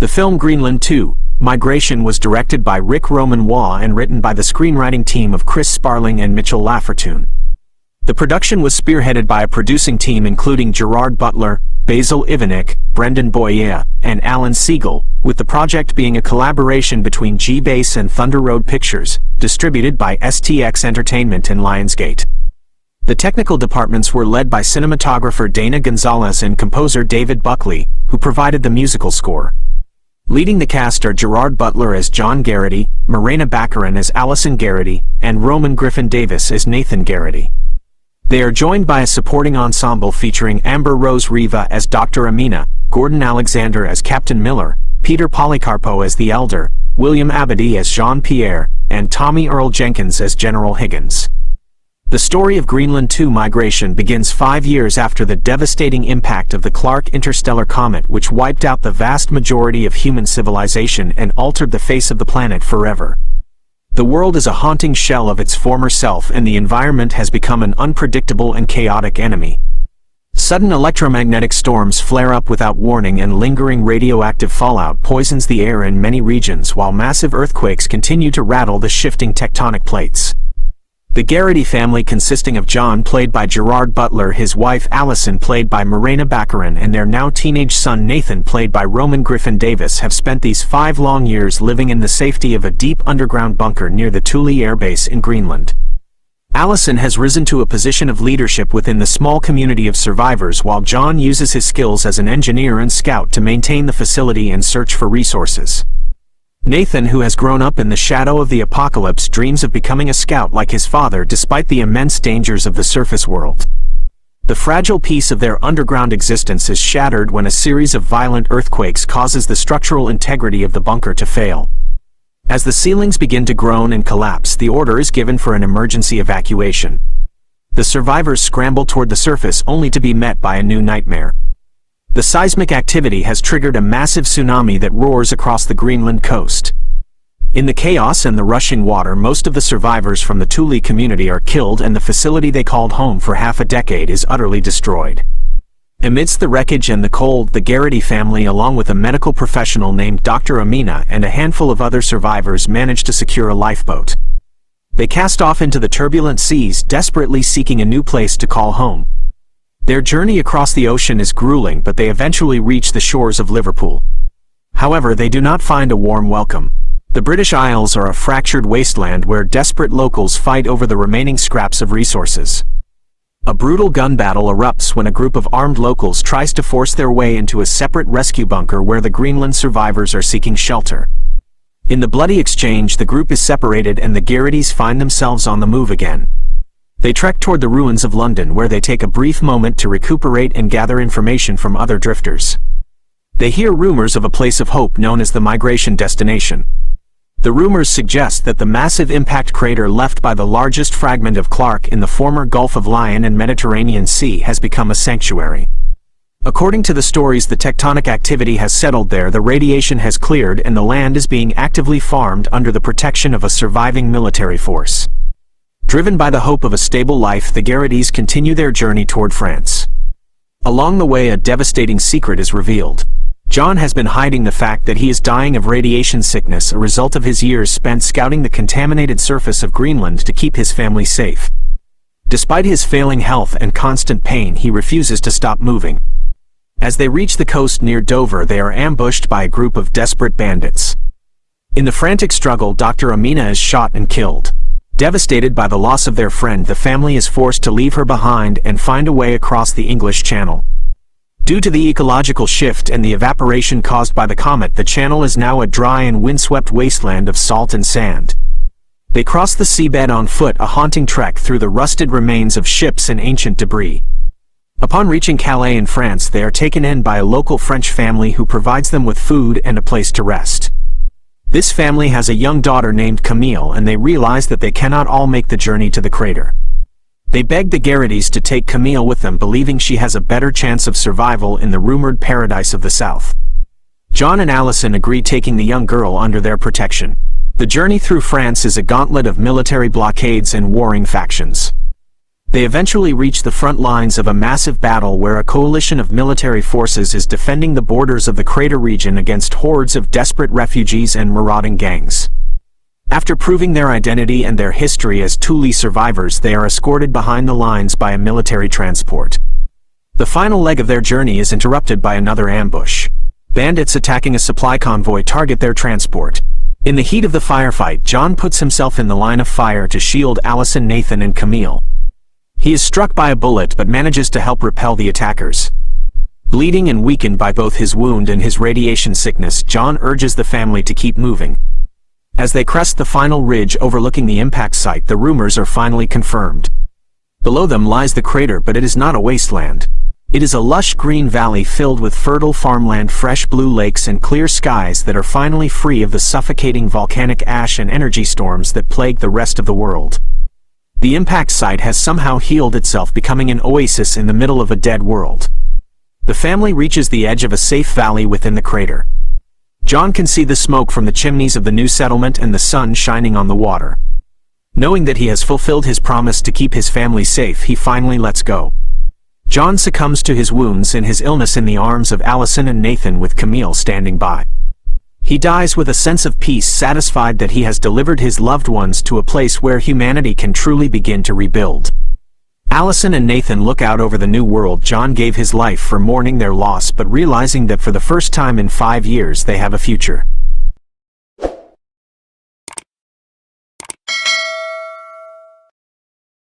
The film Greenland 2, Migration was directed by Rick Roman-Waugh and written by the screenwriting team of Chris Sparling and Mitchell Laffertune. The production was spearheaded by a producing team including Gerard Butler, Basil Ivanek, Brendan Boyer, and Alan Siegel, with the project being a collaboration between G-Base and Thunder Road Pictures, distributed by STX Entertainment and Lionsgate. The technical departments were led by cinematographer Dana Gonzalez and composer David Buckley, who provided the musical score. Leading the cast are Gerard Butler as John Garrity, Morena Baccarin as Allison Garrity, and Roman Griffin Davis as Nathan Garrity. They are joined by a supporting ensemble featuring Amber Rose Riva as Dr. Amina, Gordon Alexander as Captain Miller, Peter Polycarpo as the Elder, William Abadie as Jean-Pierre, and Tommy Earl Jenkins as General Higgins. The story of Greenland 2 Migration begins 5 years after the devastating impact of the Clark interstellar comet, which wiped out the vast majority of human civilization and altered the face of the planet forever. The world is a haunting shell of its former self, and the environment has become an unpredictable and chaotic enemy. Sudden electromagnetic storms flare up without warning, and lingering radioactive fallout poisons the air in many regions, while massive earthquakes continue to rattle the shifting tectonic plates. The Garrity family, consisting of John, played by Gerard Butler, his wife Allison, played by Morena Baccarin, and their now teenage son Nathan, played by Roman Griffin Davis, have spent these 5 long years living in the safety of a deep underground bunker near the Thule Air Base in Greenland. Allison has risen to a position of leadership within the small community of survivors, while John uses his skills as an engineer and scout to maintain the facility and search for resources. Nathan, who has grown up in the shadow of the apocalypse, dreams of becoming a scout like his father despite the immense dangers of the surface world. The fragile peace of their underground existence is shattered when a series of violent earthquakes causes the structural integrity of the bunker to fail. As the ceilings begin to groan and collapse, the order is given for an emergency evacuation. The survivors scramble toward the surface only to be met by a new nightmare. The seismic activity has triggered a massive tsunami that roars across the Greenland coast. In the chaos and the rushing water, most of the survivors from the Thule community are killed, and the facility they called home for half a decade is utterly destroyed. Amidst the wreckage and the cold, the Garrity family, along with a medical professional named Dr. Amina and a handful of other survivors, manage to secure a lifeboat. They cast off into the turbulent seas, desperately seeking a new place to call home. Their journey across the ocean is grueling, but they eventually reach the shores of Liverpool. However, they do not find a warm welcome. The British Isles are a fractured wasteland where desperate locals fight over the remaining scraps of resources. A brutal gun battle erupts when a group of armed locals tries to force their way into a separate rescue bunker where the Greenland survivors are seeking shelter. In the bloody exchange, the group is separated and the Garritys find themselves on the move again. They trek toward the ruins of London, where they take a brief moment to recuperate and gather information from other drifters. They hear rumors of a place of hope known as the migration destination. The rumors suggest that the massive impact crater left by the largest fragment of Clark in the former Gulf of Lion and Mediterranean Sea has become a sanctuary. According to the stories, the tectonic activity has settled there, the radiation has cleared, and the land is being actively farmed under the protection of a surviving military force. Driven by the hope of a stable life, the Garritys continue their journey toward France. Along the way, a devastating secret is revealed. John has been hiding the fact that he is dying of radiation sickness, a result of his years spent scouting the contaminated surface of Greenland to keep his family safe. Despite his failing health and constant pain, he refuses to stop moving. As they reach the coast near Dover, they are ambushed by a group of desperate bandits. In the frantic struggle, Dr. Amina is shot and killed. Devastated by the loss of their friend, the family is forced to leave her behind and find a way across the English Channel. Due to the ecological shift and the evaporation caused by the comet, the channel is now a dry and windswept wasteland of salt and sand. They cross the seabed on foot, a haunting trek through the rusted remains of ships and ancient debris. Upon reaching Calais in France, they are taken in by a local French family who provides them with food and a place to rest. This family has a young daughter named Camille, and they realize that they cannot all make the journey to the crater. They beg the Garritys to take Camille with them, believing she has a better chance of survival in the rumored paradise of the south. John and Allison agree, taking the young girl under their protection. The journey through France is a gauntlet of military blockades and warring factions. They eventually reach the front lines of a massive battle where a coalition of military forces is defending the borders of the crater region against hordes of desperate refugees and marauding gangs. After proving their identity and their history as Thule survivors, they are escorted behind the lines by a military transport. The final leg of their journey is interrupted by another ambush. Bandits attacking a supply convoy target their transport. In the heat of the firefight, John puts himself in the line of fire to shield Allison, Nathan, and Camille. He is struck by a bullet but manages to help repel the attackers. Bleeding and weakened by both his wound and his radiation sickness, John urges the family to keep moving. As they crest the final ridge overlooking the impact site, the rumors are finally confirmed. Below them lies the crater, but it is not a wasteland. It is a lush green valley filled with fertile farmland, fresh blue lakes, and clear skies that are finally free of the suffocating volcanic ash and energy storms that plague the rest of the world. The impact site has somehow healed itself, becoming an oasis in the middle of a dead world. The family reaches the edge of a safe valley within the crater. John can see the smoke from the chimneys of the new settlement and the sun shining on the water. Knowing that he has fulfilled his promise to keep his family safe, he finally lets go. John succumbs to his wounds and his illness in the arms of Allison and Nathan, with Camille standing by. He dies with a sense of peace, satisfied that he has delivered his loved ones to a place where humanity can truly begin to rebuild. Allison and Nathan look out over the new world. John gave his life for mourning their loss, but realizing that for the first time in 5 years they have a future.